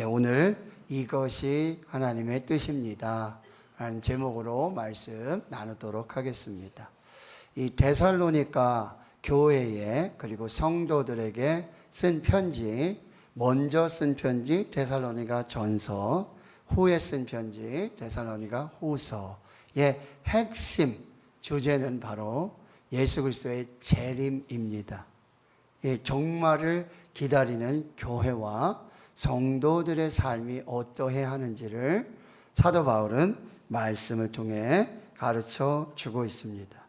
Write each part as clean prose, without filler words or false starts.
오늘 이것이 하나님의 뜻입니다 라는 제목으로 말씀 나누도록 하겠습니다. 이 데살로니가 교회에 그리고 성도들에게 쓴 편지, 먼저 쓴 편지 데살로니가 전서, 후에 쓴 편지 데살로니가 후서의 핵심 주제는 바로 예수 그리스도의 재림입니다. 종말을 기다리는 교회와 성도들의 삶이 어떠해야 하는지를 사도 바울은 말씀을 통해 가르쳐 주고 있습니다.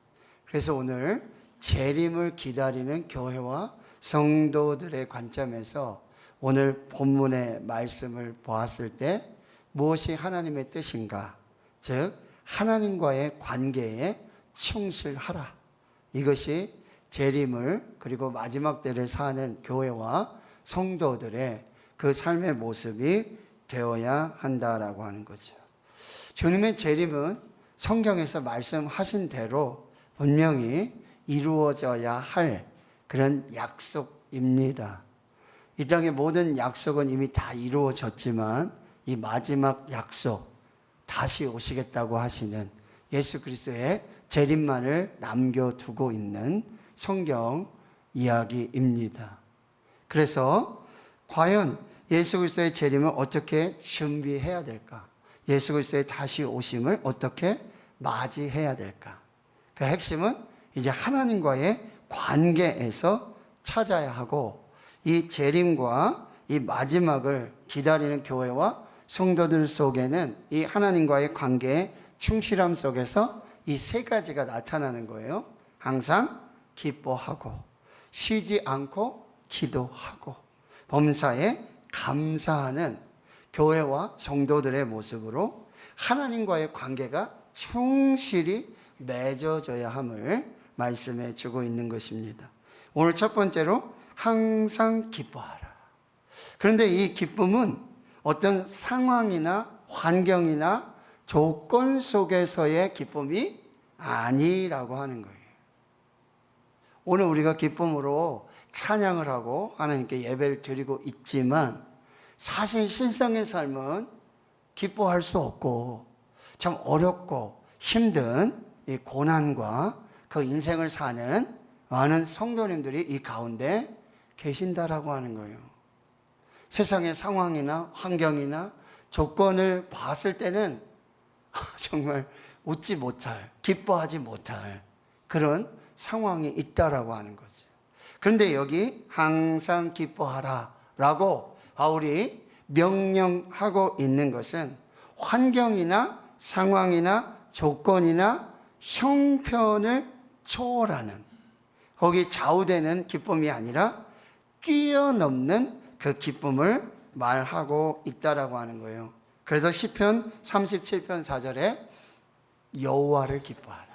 그래서 오늘 재림을 기다리는 교회와 성도들의 관점에서 오늘 본문의 말씀을 보았을 때 무엇이 하나님의 뜻인가? 즉 하나님과의 관계에 충실하라. 이것이 재림을 그리고 마지막 때를 사는 교회와 성도들의 그 삶의 모습이 되어야 한다라고 하는 거죠. 주님의 재림은 성경에서 말씀하신 대로 분명히 이루어져야 할 그런 약속입니다. 이 땅의 모든 약속은 이미 다 이루어졌지만 이 마지막 약속, 다시 오시겠다고 하시는 예수 그리스도의 재림만을 남겨두고 있는 성경 이야기입니다. 그래서 과연 예수 그리스도의 재림을 어떻게 준비해야 될까? 예수 그리스도의 다시 오심을 어떻게 맞이해야 될까? 그 핵심은 이제 하나님과의 관계에서 찾아야 하고, 이 재림과 이 마지막을 기다리는 교회와 성도들 속에는 이 하나님과의 관계의 충실함 속에서 이 세 가지가 나타나는 거예요. 항상 기뻐하고, 쉬지 않고 기도하고, 범사에 감사하는 교회와 성도들의 모습으로 하나님과의 관계가 충실히 맺어져야 함을 말씀해 주고 있는 것입니다. 오늘 첫 번째로 항상 기뻐하라. 그런데 이 기쁨은 어떤 상황이나 환경이나 조건 속에서의 기쁨이 아니라고 하는 거예요. 오늘 우리가 기쁨으로 찬양을 하고 하나님께 예배를 드리고 있지만 사실 실상의 삶은 기뻐할 수 없고 참 어렵고 힘든 이 고난과 그 인생을 사는 많은 성도님들이 이 가운데 계신다라고 하는 거예요. 세상의 상황이나 환경이나 조건을 봤을 때는 정말 웃지 못할, 기뻐하지 못할 그런 상황이 있다라고 하는 거죠. 그런데 여기 항상 기뻐하라 라고 바울이 명령하고 있는 것은 환경이나 상황이나 조건이나 형편을 초월하는, 거기 좌우되는 기쁨이 아니라 뛰어넘는 그 기쁨을 말하고 있다라고 하는 거예요. 그래서 시편 37편 4절에 여호와를 기뻐하라.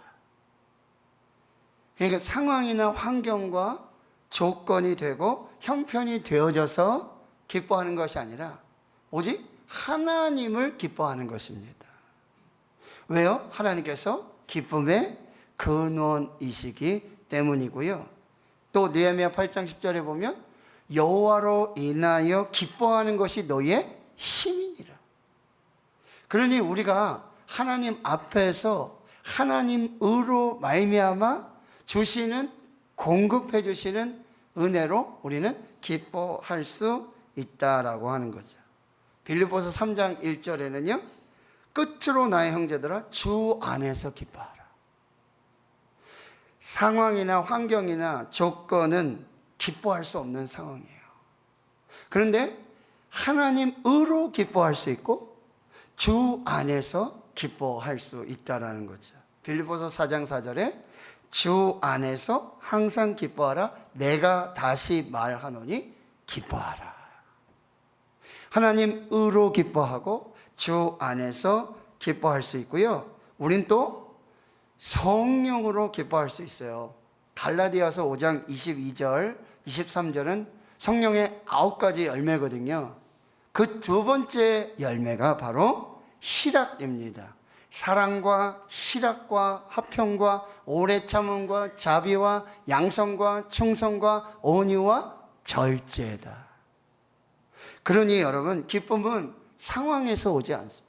그러니까 상황이나 환경과 조건이 되고 형편이 되어져서 기뻐하는 것이 아니라 오직 하나님을 기뻐하는 것입니다. 왜요? 하나님께서 기쁨의 근원이시기 때문이고요. 또 느헤미야 8장 10절에 보면 여호와로 인하여 기뻐하는 것이 너희의 힘이니라. 그러니 우리가 하나님 앞에서 하나님으로 말미암아 주시는, 공급해 주시는 은혜로 우리는 기뻐할 수 있다라고 하는 거죠. 빌립보서 3장 1절에는요, 끝으로 나의 형제들아 주 안에서 기뻐하라. 상황이나 환경이나 조건은 기뻐할 수 없는 상황이에요. 그런데 하나님으로 기뻐할 수 있고 주 안에서 기뻐할 수 있다라는 거죠. 빌립보서 4장 4절에 주 안에서 항상 기뻐하라. 내가 다시 말하노니 기뻐하라. 하나님으로 기뻐하고 주 안에서 기뻐할 수 있고요. 우린 또 성령으로 기뻐할 수 있어요. 갈라디아서 5장 22절, 23절은 성령의 9가지 열매거든요. 그 두 번째 열매가 바로 실학입니다. 사랑과 실학과 화평과 오래 참음과 자비와 양성과 충성과 온유와 절제다. 그러니 여러분, 기쁨은 상황에서 오지 않습니다.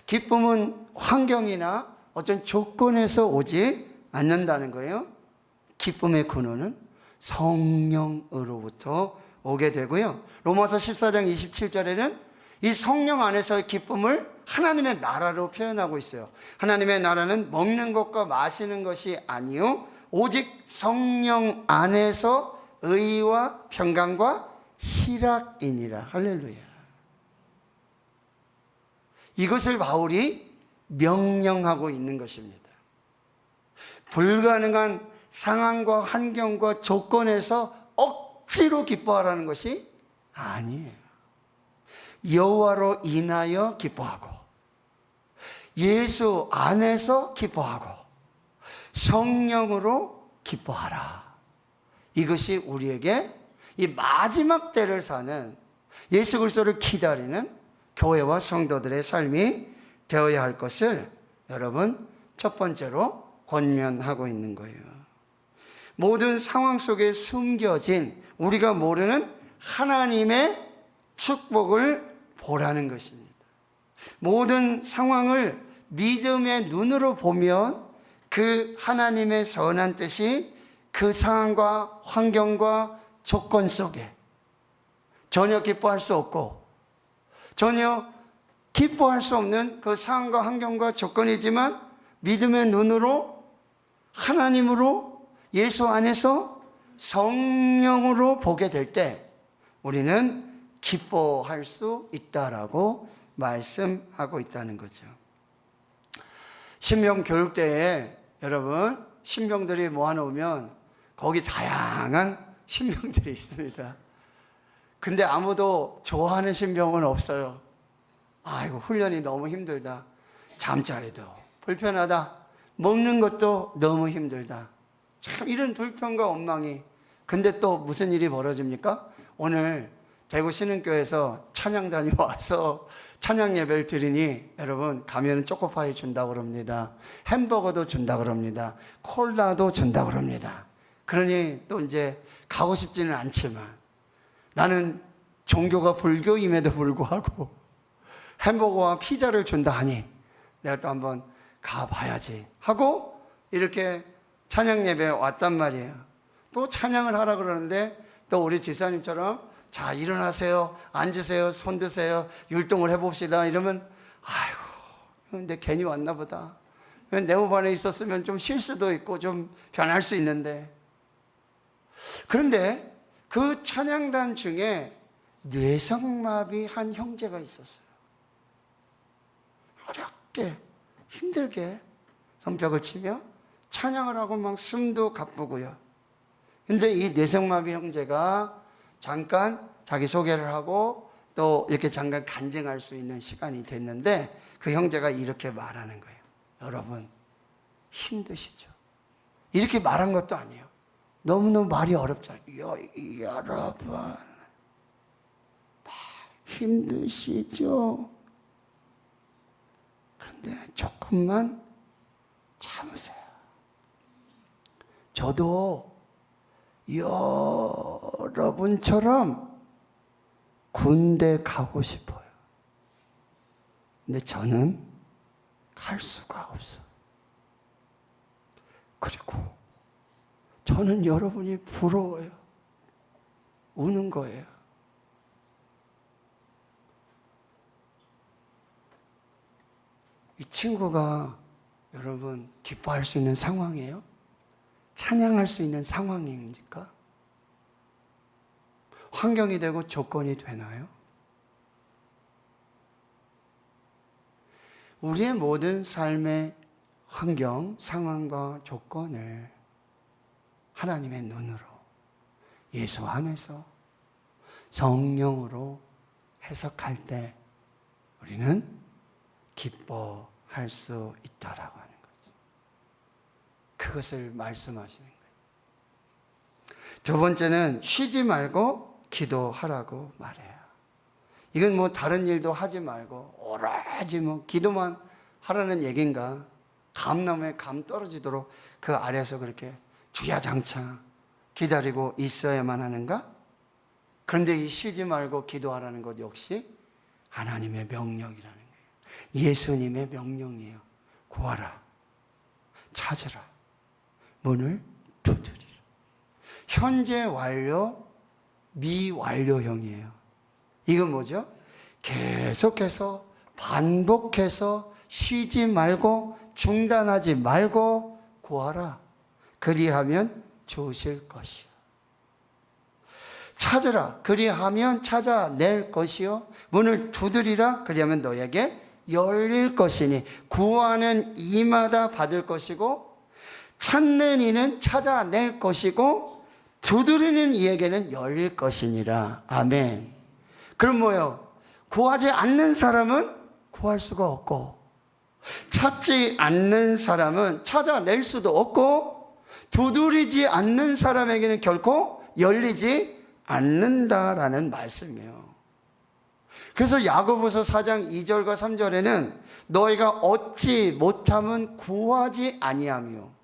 기쁨은 환경이나 어떤 조건에서 오지 않는다는 거예요. 기쁨의 근원은 성령으로부터 오게 되고요. 로마서 14장 27절에는 이 성령 안에서의 기쁨을 하나님의 나라로 표현하고 있어요. 하나님의 나라는 먹는 것과 마시는 것이 아니요 오직 성령 안에서 의와 평강과 희락이니라. 할렐루야. 이것을 바울이 명령하고 있는 것입니다. 불가능한 상황과 환경과 조건에서 억지로 기뻐하라는 것이 아니에요. 여호와로 인하여 기뻐하고 예수 안에서 기뻐하고 성령으로 기뻐하라. 이것이 우리에게 이 마지막 때를 사는 예수 그리스도를 기다리는 교회와 성도들의 삶이 되어야 할 것을 여러분 첫 번째로 권면하고 있는 거예요. 모든 상황 속에 숨겨진 우리가 모르는 하나님의 축복을 보라는 것입니다. 모든 상황을 믿음의 눈으로 보면 그 하나님의 선한 뜻이 그 상황과 환경과 조건 속에 전혀 기뻐할 수 없고 전혀 기뻐할 수 없는 그 상황과 환경과 조건이지만 믿음의 눈으로 하나님으로 예수 안에서 성령으로 보게 될 때 우리는 기뻐할 수 있다라고 말씀하고 있다는 거죠. 신병 교육 때에 여러분 신병들이 모아놓으면 거기 다양한 신병들이 있습니다. 근데 아무도 좋아하는 신병은 없어요. 아이고 훈련이 너무 힘들다. 잠자리도 불편하다. 먹는 것도 너무 힘들다. 참 이런 불평과 원망이. 근데 또 무슨 일이 벌어집니까? 오늘 대구 신흥교회에서 찬양단이 와서 찬양 예배를 드리니 여러분 가면은 초코파이 준다고 그럽니다. 햄버거도 준다고 그럽니다. 콜라도 준다고 그럽니다. 그러니 또 이제 가고 싶지는 않지만 나는 종교가 불교임에도 불구하고 햄버거와 피자를 준다 하니 내가 또 한번 가봐야지 하고 이렇게 찬양 예배에 왔단 말이에요. 또 찬양을 하라 그러는데 또 우리 집사님처럼 자 일어나세요, 앉으세요, 손 드세요, 율동을 해봅시다 이러면 아이고 근데 괜히 왔나 보다. 내 몸 안에 있었으면 좀 쉴 수도 있고 좀 변할 수 있는데. 그런데 그 찬양단 중에 뇌성마비 한 형제가 있었어요. 어렵게 힘들게 손뼉을 치며 찬양을 하고 막 숨도 가쁘고요. 근데 이 뇌성마비 형제가 잠깐 자기 소개를 하고 또 이렇게 잠깐 간증할 수 있는 시간이 됐는데 그 형제가 이렇게 말하는 거예요. 여러분 힘드시죠? 이렇게 말한 것도 아니에요. 너무너무 말이 어렵잖아요. 여러분 힘드시죠? 그런데 조금만 참으세요. 저도 여러분처럼 군대 가고 싶어요. 근데 저는 갈 수가 없어. 그리고 저는 여러분이 부러워요. 우는 거예요. 이 친구가 여러분 기뻐할 수 있는 상황이에요? 찬양할 수 있는 상황입니까? 환경이 되고 조건이 되나요? 우리의 모든 삶의 환경, 상황과 조건을 하나님의 눈으로 예수 안에서 성령으로 해석할 때 우리는 기뻐할 수 있다라고 하는 거죠. 그것을 말씀하시는 거예요. 두 번째는 쉬지 말고 기도하라고 말해요. 이건 뭐 다른 일도 하지 말고 오로지 뭐 기도만 하라는 얘기인가? 감나무에 감 떨어지도록 그 아래에서 그렇게 주야장창 기다리고 있어야만 하는가? 그런데 이 쉬지 말고 기도하라는 것 역시 하나님의 명령이라는 거예요. 예수님의 명령이에요. 구하라, 찾으라, 문을 두드리라. 현재 완료, 미완료형이에요. 이건 뭐죠? 계속해서 반복해서 쉬지 말고 중단하지 말고 구하라. 그리하면 주실 것이요. 찾으라. 그리하면 찾아낼 것이요. 문을 두드리라. 그리하면 너에게 열릴 것이니 구하는 이마다 받을 것이고 찾는 이는 찾아낼 것이고 두드리는 이에게는 열릴 것이니라. 아멘. 그럼 뭐요? 구하지 않는 사람은 구할 수가 없고 찾지 않는 사람은 찾아낼 수도 없고 두드리지 않는 사람에게는 결코 열리지 않는다라는 말씀이에요. 그래서 야고보서 4장 2절과 3절에는 너희가 얻지 못하면 구하지 아니하며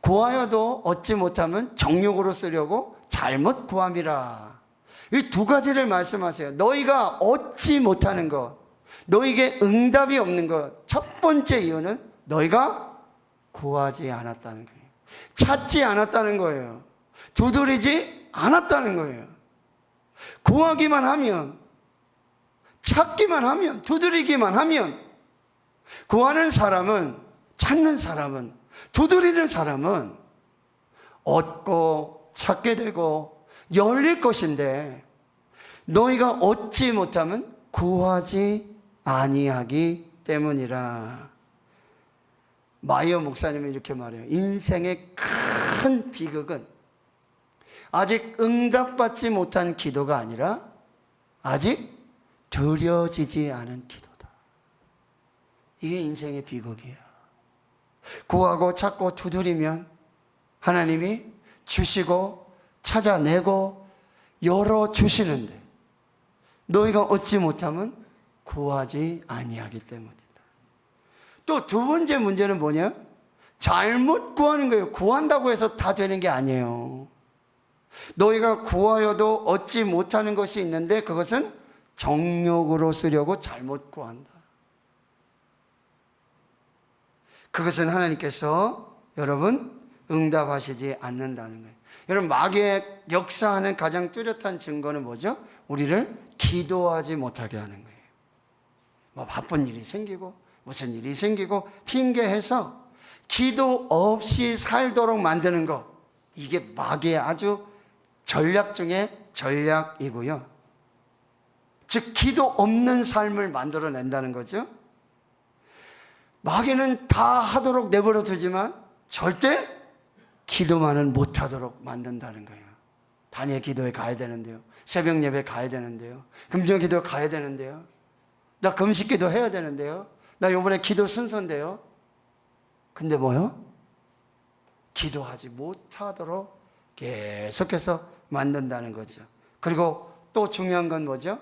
구하여도 얻지 못하면 정욕으로 쓰려고 잘못 구함이라. 이 두 가지를 말씀하세요. 너희가 얻지 못하는 것, 너희에게 응답이 없는 것, 첫 번째 이유는 너희가 구하지 않았다는 거예요. 찾지 않았다는 거예요. 두드리지 않았다는 거예요. 구하기만 하면, 찾기만 하면, 두드리기만 하면, 구하는 사람은, 찾는 사람은, 두드리는 사람은 얻고 찾게 되고 열릴 것인데 너희가 얻지 못하면 구하지 아니하기 때문이라. 마이어 목사님은 이렇게 말해요. 인생의 큰 비극은 아직 응답받지 못한 기도가 아니라 아직 드려지지 않은 기도다. 이게 인생의 비극이에요. 구하고 찾고 두드리면 하나님이 주시고 찾아내고 열어주시는데 너희가 얻지 못하면 구하지 아니하기 때문이다. 또 두 번째 문제는 뭐냐? 잘못 구하는 거예요. 구한다고 해서 다 되는 게 아니에요. 너희가 구하여도 얻지 못하는 것이 있는데 그것은 정욕으로 쓰려고 잘못 구한다. 그것은 하나님께서 여러분 응답하시지 않는다는 거예요. 여러분 마귀의 역사하는 가장 뚜렷한 증거는 뭐죠? 우리를 기도하지 못하게 하는 거예요. 뭐 바쁜 일이 생기고 무슨 일이 생기고 핑계해서 기도 없이 살도록 만드는 거, 이게 마귀의 아주 전략 중에 전략이고요. 즉 기도 없는 삶을 만들어낸다는 거죠. 마귀는 다 하도록 내버려 두지만 절대 기도만은 못하도록 만든다는 거예요. 단일 기도에 가야 되는데요, 새벽 예배 가야 되는데요, 금정 기도 가야 되는데요, 나 금식 기도 해야 되는데요, 나 이번에 기도 순서인데요. 근데 뭐요? 기도하지 못하도록 계속해서 만든다는 거죠. 그리고 또 중요한 건 뭐죠?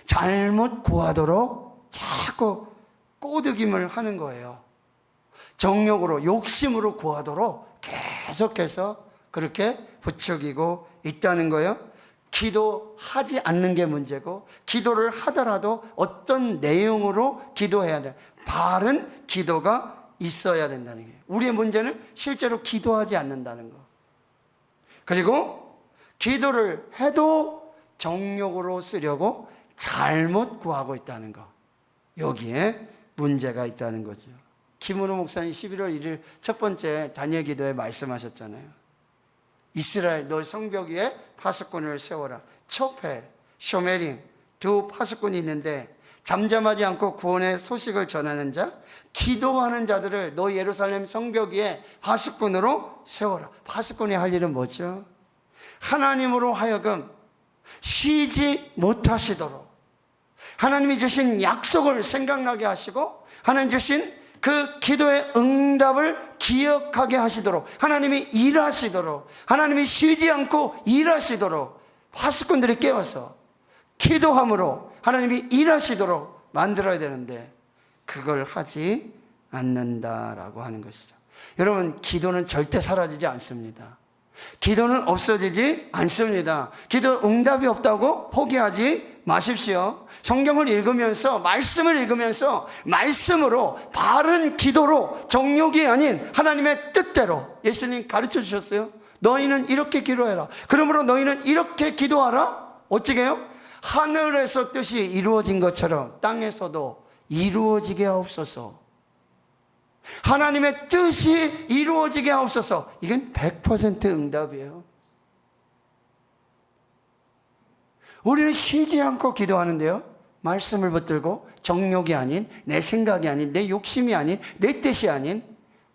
잘못 구하도록 자꾸 꼬드김을 하는 거예요. 정욕으로, 욕심으로 구하도록 계속해서 그렇게 부추기고 있다는 거예요. 기도하지 않는 게 문제고, 기도를 하더라도 어떤 내용으로 기도해야 돼요. 바른 기도가 있어야 된다는 거예요. 우리의 문제는 실제로 기도하지 않는다는 거. 그리고 기도를 해도 정욕으로 쓰려고 잘못 구하고 있다는 거. 여기에 문제가 있다는 거죠. 김은호 목사님 11월 1일 첫 번째 다니엘 기도에 말씀하셨잖아요. 이스라엘 너 성벽 위에 파수꾼을 세워라. 첩해, 쇼메림 두 파수꾼이 있는데 잠잠하지 않고 구원의 소식을 전하는 자, 기도하는 자들을 너 예루살렘 성벽 위에 파수꾼으로 세워라. 파수꾼이 할 일은 뭐죠? 하나님으로 하여금 쉬지 못하시도록 하나님이 주신 약속을 생각나게 하시고 하나님 주신 그 기도의 응답을 기억하게 하시도록, 하나님이 일하시도록, 하나님이 쉬지 않고 일하시도록 파수꾼들이 깨워서 기도함으로 하나님이 일하시도록 만들어야 되는데 그걸 하지 않는다라고 하는 것이죠. 여러분, 기도는 절대 사라지지 않습니다. 기도는 없어지지 않습니다. 기도 응답이 없다고 포기하지 마십시오. 성경을 읽으면서, 말씀을 읽으면서 말씀으로 바른 기도로, 정욕이 아닌 하나님의 뜻대로 예수님 가르쳐 주셨어요. 너희는 이렇게 기도해라. 그러므로 너희는 이렇게 기도하라. 어떻게 해요? 하늘에서 뜻이 이루어진 것처럼 땅에서도 이루어지게 하옵소서. 하나님의 뜻이 이루어지게 하옵소서. 이건 100% 응답이에요. 우리는 쉬지 않고 기도하는데요, 말씀을 붙들고 정욕이 아닌, 내 생각이 아닌, 내 욕심이 아닌, 내 뜻이 아닌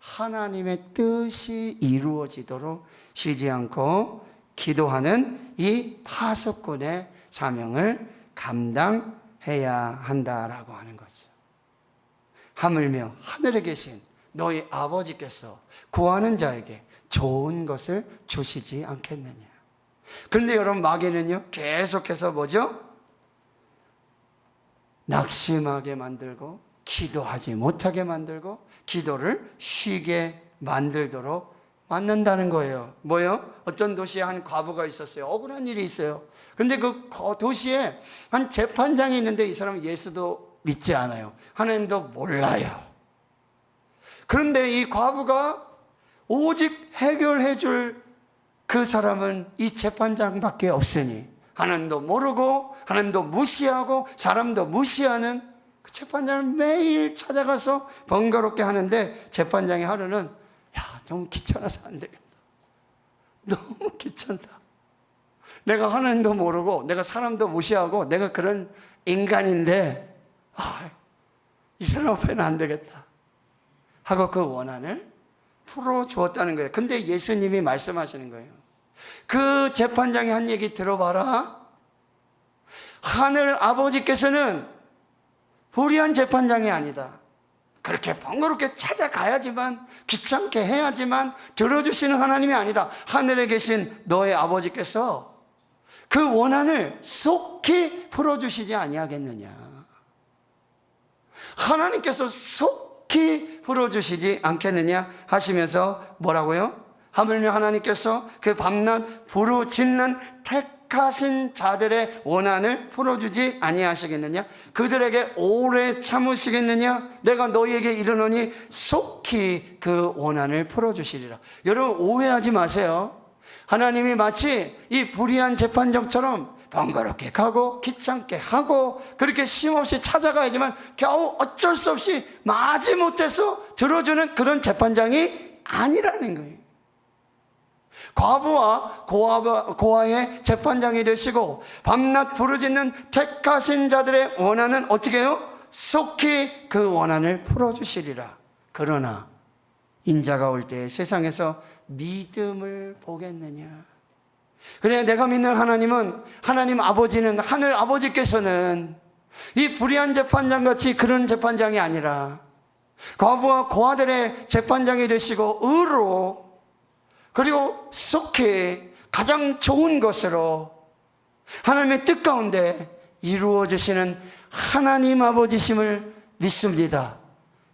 하나님의 뜻이 이루어지도록 쉬지 않고 기도하는 이 파수꾼의 사명을 감당해야 한다라고 하는 거죠. 하물며 하늘에 계신 너희 아버지께서 구하는 자에게 좋은 것을 주시지 않겠느냐. 그런데 여러분, 마귀는요 계속해서 뭐죠? 낙심하게 만들고 기도하지 못하게 만들고 기도를 쉬게 만들도록 만든다는 거예요. 뭐요? 어떤 도시에 한 과부가 있었어요. 억울한 일이 있어요. 근데 그 도시에 한 재판장이 있는데 이 사람은 예수도 믿지 않아요. 하나님도 몰라요. 그런데 이 과부가 오직 해결해 줄 그 사람은 이 재판장밖에 없으니 하나님도 모르고 하나님도 무시하고 사람도 무시하는 그 재판장을 매일 찾아가서 번거롭게 하는데, 재판장이 하루는 너무 귀찮아서 안 되겠다. 너무 귀찮다. 내가 하나님도 모르고 내가 사람도 무시하고 내가 그런 인간인데 이 사람 앞에는 안 되겠다 하고 그 원한을 풀어주었다는 거예요. 근데 예수님이 말씀하시는 거예요. 그 재판장이 한 얘기 들어봐라. 하늘 아버지께서는 불의한 재판장이 아니다. 그렇게 번거롭게 찾아가야지만, 귀찮게 해야지만 들어주시는 하나님이 아니다. 하늘에 계신 너의 아버지께서 그 원한을 속히 풀어주시지 아니하겠느냐. 하나님께서 속히 풀어주시지 않겠느냐 하시면서 뭐라고요? 하물며 하나님께서 그 밤낮 부르짖는 택하신 자들의 원한을 풀어주지 아니하시겠느냐? 그들에게 오래 참으시겠느냐? 내가 너희에게 이르노니 속히 그 원한을 풀어주시리라. 여러분, 오해하지 마세요. 하나님이 마치 이 불의한 재판장처럼 번거롭게 가고 귀찮게 하고 그렇게 쉼없이 찾아가야지만 겨우 어쩔 수 없이 마지못해서 들어주는 그런 재판장이 아니라는 거예요. 과부와 고아의 재판장이 되시고 밤낮 부르짖는 택하신 자들의 원한은 어떻게 해요? 속히 그 원한을 풀어주시리라. 그러나 인자가 올 때 세상에서 믿음을 보겠느냐. 그래, 내가 믿는 하나님은, 하나님 아버지는, 하늘 아버지께서는 이 불의한 재판장같이 그런 재판장이 아니라 과부와 고아들의 재판장이 되시고 의로, 그리고 속히 가장 좋은 것으로 하나님의 뜻 가운데 이루어지시는 하나님 아버지심을 믿습니다.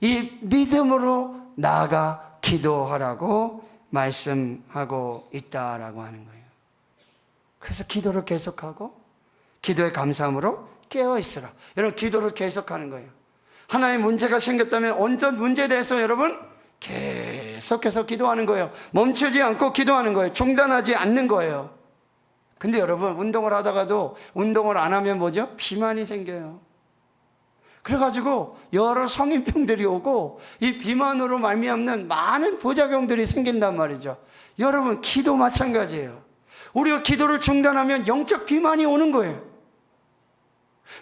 이 믿음으로 나아가 기도하라고 말씀하고 있다라고 하는 거예요. 그래서 기도를 계속하고 기도의 감사함으로 깨어있으라. 여러분, 기도를 계속하는 거예요. 하나의 문제가 생겼다면 어떤 문제에 대해서 여러분 계속해서 기도하는 거예요. 멈추지 않고 기도하는 거예요. 중단하지 않는 거예요. 근데 여러분, 운동을 하다가도 운동을 안 하면 뭐죠? 비만이 생겨요. 그래가지고 여러 성인병들이 오고 이 비만으로 말미암는 많은 부작용들이 생긴단 말이죠. 여러분, 기도 마찬가지예요. 우리가 기도를 중단하면 영적 비만이 오는 거예요.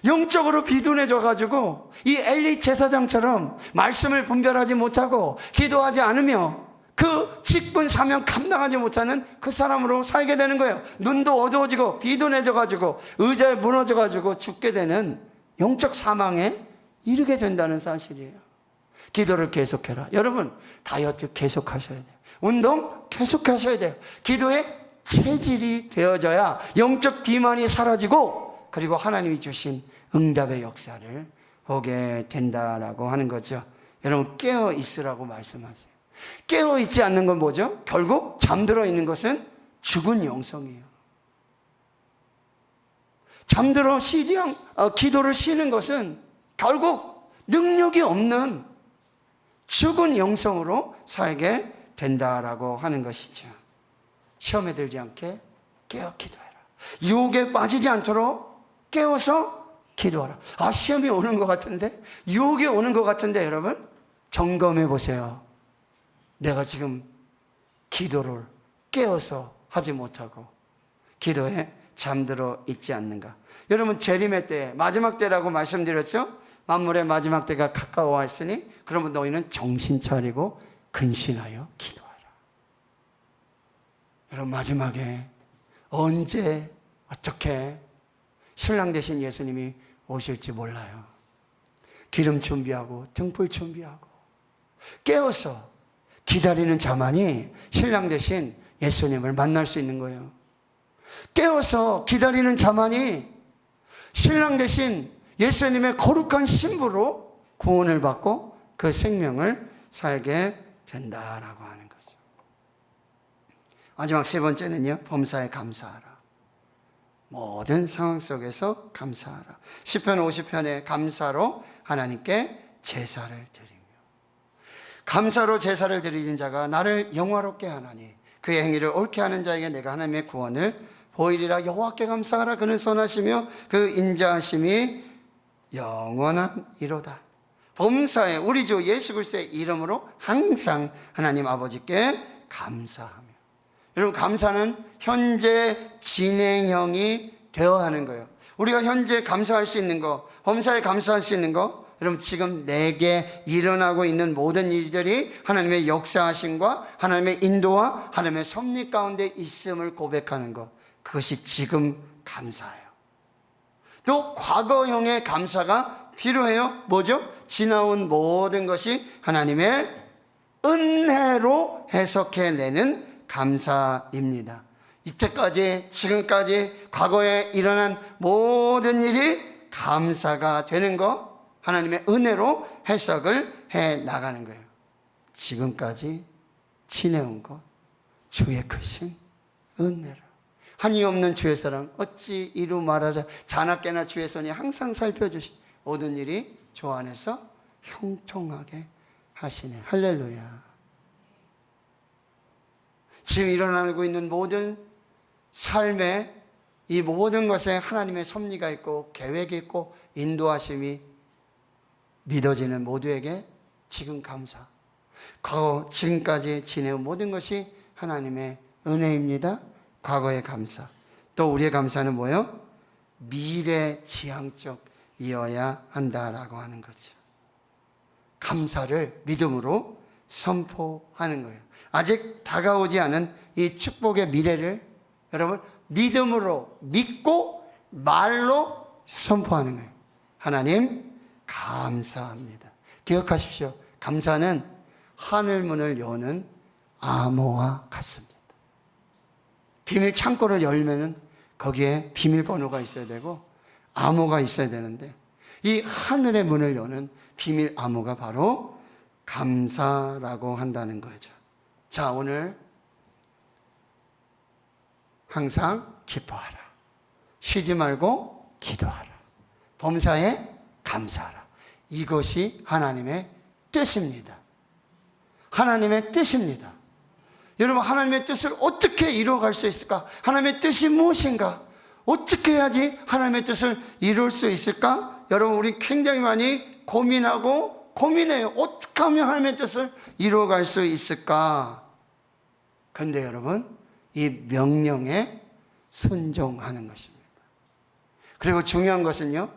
영적으로 비둔해져 가지고 이 엘리 제사장처럼 말씀을 분별하지 못하고 기도하지 않으며 그 직분 사명 감당하지 못하는 그 사람으로 살게 되는 거예요. 눈도 어두워지고 비둔해져 가지고 의자에 무너져 가지고 죽게 되는 영적 사망에 이르게 된다는 사실이에요. 기도를 계속해라. 여러분, 다이어트 계속하셔야 돼요. 운동 계속하셔야 돼요. 기도의 체질이 되어져야 영적 비만이 사라지고 그리고 하나님이 주신 응답의 역사를 보게 된다라고 하는 거죠. 여러분, 깨어 있으라고 말씀하세요. 깨어 있지 않는 건 뭐죠? 결국 잠들어 있는 것은 죽은 영성이에요. 잠들어 기도를 쉬는 것은 결국 능력이 없는 죽은 영성으로 살게 된다라고 하는 것이죠. 시험에 들지 않게 깨어 기도해라. 유혹에 빠지지 않도록 깨어서 기도하라. 시험이 오는 것 같은데, 유혹이 오는 것 같은데, 여러분 점검해 보세요. 내가 지금 기도를 깨어서 하지 못하고 기도에 잠들어 있지 않는가. 여러분 재림의 때, 마지막 때라고 말씀드렸죠. 만물의 마지막 때가 가까워 왔으니 그러면 너희는 정신 차리고 근신하여 기도하라. 여러분 마지막에 언제 어떻게 신랑 되신 예수님이 오실지 몰라요. 기름 준비하고 등불 준비하고 깨어서 기다리는 자만이 신랑 되신 예수님을 만날 수 있는 거예요. 깨어서 기다리는 자만이 신랑 되신 예수님의 거룩한 신부로 구원을 받고 그 생명을 살게 된다라고 하는 거죠. 마지막 세 번째는요, 범사에 감사하라. 모든 상황 속에서 감사하라. 시편 50편의 감사로 하나님께 제사를 드리며, 감사로 제사를 드리는 자가 나를 영화롭게 하나니 그의 행위를 옳게 하는 자에게 내가 하나님의 구원을 보이리라. 여호와께 감사하라. 그는 선하시며 그 인자하심이 영원하리로다. 범사에 우리 주 예수 그리스도의 이름으로 항상 하나님 아버지께 감사하며. 여러분 감사는 현재 진행형이 되어야 하는 거예요. 우리가 현재 감사할 수 있는 거, 범사에 감사할 수 있는 거, 여러분 지금 내게 일어나고 있는 모든 일들이 하나님의 역사하심과 하나님의 인도와 하나님의 섭리 가운데 있음을 고백하는 것, 그것이 지금 감사예요. 또 과거형의 감사가 필요해요. 뭐죠? 지나온 모든 것이 하나님의 은혜로 해석해내는 감사입니다. 이때까지 지금까지 과거에 일어난 모든 일이 감사가 되는 거, 하나님의 은혜로 해석을 해 나가는 거예요. 지금까지 지내온 것, 주의 크신 은혜로. 한이 없는 주의 사랑 어찌 이루 말하자. 자나깨나 주의 손이 항상 살펴주시 모든 일이 주 안에서 형통하게 하시네. 할렐루야. 지금 일어나고 있는 모든 삶에 이 모든 것에 하나님의 섭리가 있고 계획이 있고 인도하심이 믿어지는 모두에게 지금 감사. 과거 지금까지 지내온 모든 것이 하나님의 은혜입니다. 과거의 감사. 또 우리의 감사는 뭐예요? 미래지향적이어야 한다라고 하는 거죠. 감사를 믿음으로 선포하는 거예요. 아직 다가오지 않은 이 축복의 미래를 여러분 믿음으로 믿고 말로 선포하는 거예요. 하나님 감사합니다. 기억하십시오. 감사는 하늘문을 여는 암호와 같습니다. 비밀 창고를 열면은 거기에 비밀번호가 있어야 되고 암호가 있어야 되는데, 이 하늘의 문을 여는 비밀 암호가 바로 감사라고 한다는 거죠. 자, 오늘 항상 기뻐하라. 쉬지 말고 기도하라. 범사에 감사하라. 이것이 하나님의 뜻입니다. 하나님의 뜻입니다. 여러분 하나님의 뜻을 어떻게 이루어갈 수 있을까? 하나님의 뜻이 무엇인가? 어떻게 해야지 하나님의 뜻을 이룰 수 있을까? 여러분 우리 굉장히 많이 고민해요. 어떻게 하면 하나님의 뜻을 이루어갈 수 있을까? 그런데 여러분 이 명령에 순종하는 것입니다. 그리고 중요한 것은요,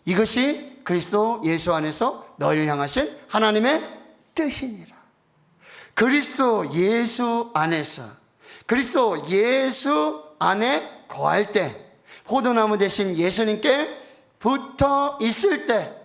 이것이 그리스도 예수 안에서 너희를 향하신 하나님의 뜻이니라. 그리스도 예수 안에서, 그리스도 예수 안에 거할 때, 포도나무 대신 예수님께 붙어 있을 때,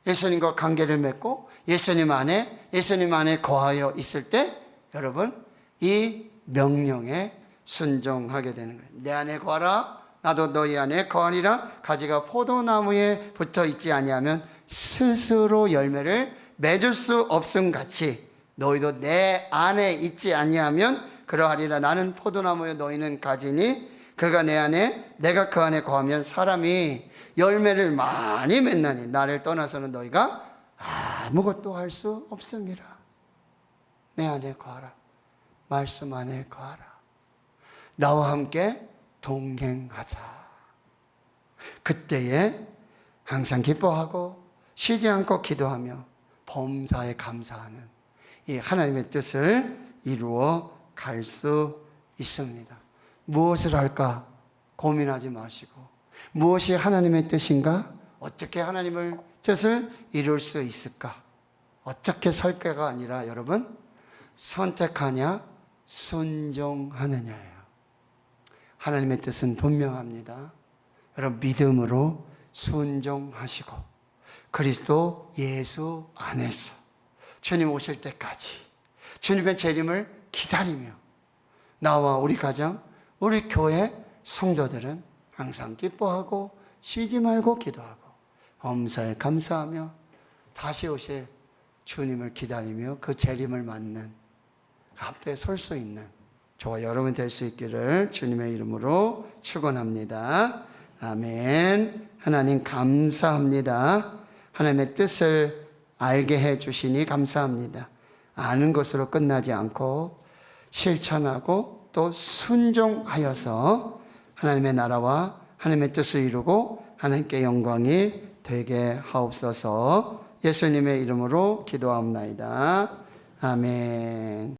예수님과 관계를 맺고 예수님 안에 거하여 있을 때, 여러분 이 명령에 순종하게 되는 거예요. 내 안에 거하라, 나도 너희 안에 거하리라. 가지가 포도나무에 붙어 있지 아니하면 스스로 열매를 맺을 수 없음 같이 너희도 내 안에 있지 아니하면 그러하리라. 나는 포도나무여 너희는 가지니 그가 내 안에 내가 그 안에 거하면 사람이 열매를 많이 맺나니 나를 떠나서는 너희가 아무것도 할 수 없습니다. 내 안에 거하라. 말씀 안에 거하라. 나와 함께 동행하자. 그때에 항상 기뻐하고 쉬지 않고 기도하며 범사에 감사하는 이 하나님의 뜻을 이루어 갈 수 있습니다. 무엇을 할까 고민하지 마시고, 무엇이 하나님의 뜻인가? 어떻게 하나님의 뜻을 이룰 수 있을까? 어떻게 살까가 아니라 여러분, 선택하냐 순종하느냐예요. 하나님의 뜻은 분명합니다. 여러분, 믿음으로 순종하시고 그리스도 예수 안에서 주님 오실 때까지 주님의 재림을 기다리며 나와 우리 가정, 우리 교회 성도들은 항상 기뻐하고 쉬지 말고 기도하고 범사에 감사하며 다시 오실 주님을 기다리며 그 재림을 맞는 앞에 설 수 있는 저와 여러분 될 수 있기를 주님의 이름으로 축원합니다. 아멘. 하나님 감사합니다. 하나님의 뜻을 알게 해 주시니 감사합니다. 아는 것으로 끝나지 않고 실천하고 또 순종하여서 하나님의 나라와 하나님의 뜻을 이루고 하나님께 영광이 되게 하옵소서. 예수님의 이름으로 기도하옵나이다. 아멘.